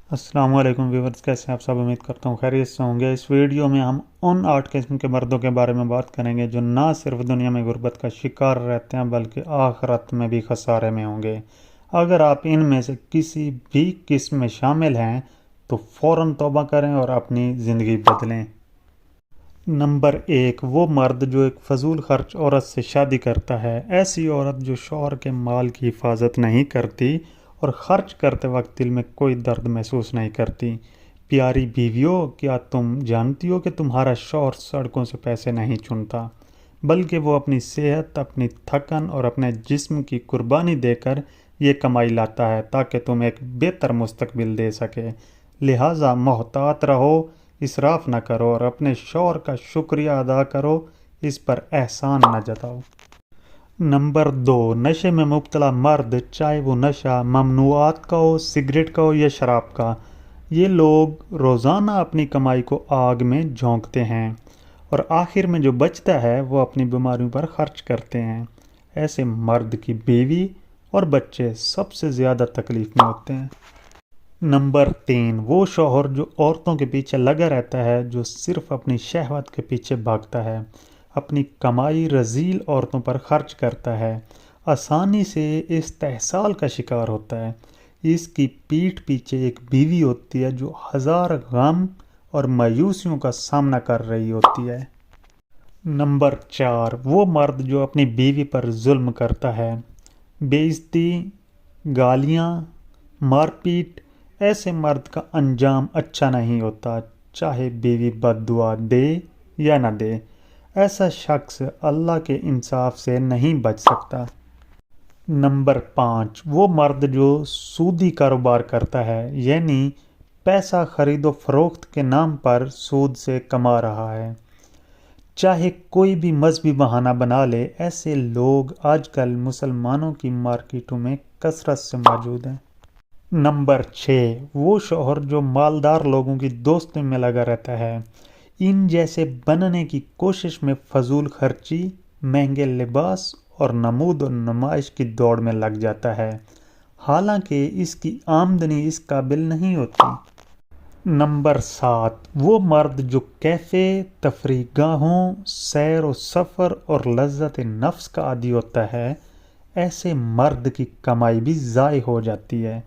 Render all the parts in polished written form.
السلام علیکم ویورز، کیسے ہیں آپ سب؟ امید کرتا ہوں خیریت سے ہوں گے۔ اس ویڈیو میں ہم ان 8 قسم کے مردوں کے بارے میں بات کریں گے جو نہ صرف دنیا میں غربت کا شکار رہتے ہیں بلکہ آخرت میں بھی خسارے میں ہوں گے۔ اگر آپ ان میں سے کسی بھی قسم میں شامل ہیں تو فوراً توبہ کریں اور اپنی زندگی بدلیں۔ نمبر 1، وہ مرد جو ایک فضول خرچ عورت سے شادی کرتا ہے۔ ایسی عورت جو شوہر کے مال کی حفاظت نہیں کرتی اور خرچ کرتے وقت دل میں کوئی درد محسوس نہیں کرتی۔ پیاری بیویوں، کیا تم جانتی ہو کہ تمہارا شوہر سڑکوں سے پیسے نہیں چنتا، بلکہ وہ اپنی صحت، اپنی تھکن اور اپنے جسم کی قربانی دے کر یہ کمائی لاتا ہے تاکہ تم ایک بہتر مستقبل دے سکے۔ لہٰذا محتاط رہو، اسراف نہ کرو اور اپنے شوہر کا شکریہ ادا کرو، اس پر احسان نہ جتاؤ۔ نمبر 2، نشے میں مبتلا مرد، چاہے وہ نشہ ممنوعات کا ہو، سگریٹ کا ہو یا شراب کا۔ یہ لوگ روزانہ اپنی کمائی کو آگ میں جھونکتے ہیں اور آخر میں جو بچتا ہے وہ اپنی بیماریوں پر خرچ کرتے ہیں۔ ایسے مرد کی بیوی اور بچے سب سے زیادہ تکلیف میں ہوتے ہیں۔ نمبر 3، وہ شوہر جو عورتوں کے پیچھے لگا رہتا ہے، جو صرف اپنی شہوت کے پیچھے بھاگتا ہے، اپنی کمائی رذیل عورتوں پر خرچ کرتا ہے، آسانی سے استحصال کا شکار ہوتا ہے۔ اس کی پیٹھ پیچھے ایک بیوی ہوتی ہے جو ہزار غم اور مایوسیوں کا سامنا کر رہی ہوتی ہے۔ نمبر 4، وہ مرد جو اپنی بیوی پر ظلم کرتا ہے، بے عزتی، گالیاں، مار پیٹ۔ ایسے مرد کا انجام اچھا نہیں ہوتا، چاہے بیوی بد دعا دے یا نہ دے۔ ایسا شخص اللہ کے انصاف سے نہیں بچ سکتا۔ نمبر 5، وہ مرد جو سودی کاروبار کرتا ہے، یعنی پیسہ خرید و فروخت کے نام پر سود سے کما رہا ہے، چاہے کوئی بھی مذہبی بہانہ بنا لے۔ ایسے لوگ آج کل مسلمانوں کی مارکیٹوں میں کثرت سے موجود ہیں۔ نمبر 6، وہ شوہر جو مالدار لوگوں کی دوستی میں لگا رہتا ہے، ان جیسے بننے کی کوشش میں فضول خرچی، مہنگے لباس اور نمود و نمائش کی دوڑ میں لگ جاتا ہے، حالانکہ اس کی آمدنی اس قابل نہیں ہوتی۔ نمبر 7، وہ مرد جو کیفے، تفریح گاہوں، سیر و سفر اور لذت نفس کا عادی ہوتا ہے۔ ایسے مرد کی کمائی بھی ضائع ہو جاتی ہے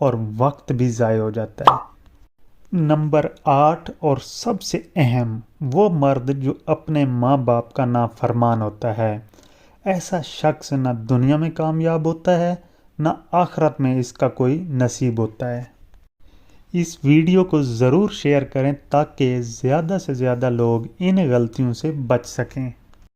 اور وقت بھی ضائع ہو جاتا ہے۔ نمبر 8 اور سب سے اہم، وہ مرد جو اپنے ماں باپ کا نافرمان ہوتا ہے۔ ایسا شخص نہ دنیا میں کامیاب ہوتا ہے، نہ آخرت میں اس کا کوئی نصیب ہوتا ہے۔ اس ویڈیو کو ضرور شیئر کریں تاکہ زیادہ سے زیادہ لوگ ان غلطیوں سے بچ سکیں۔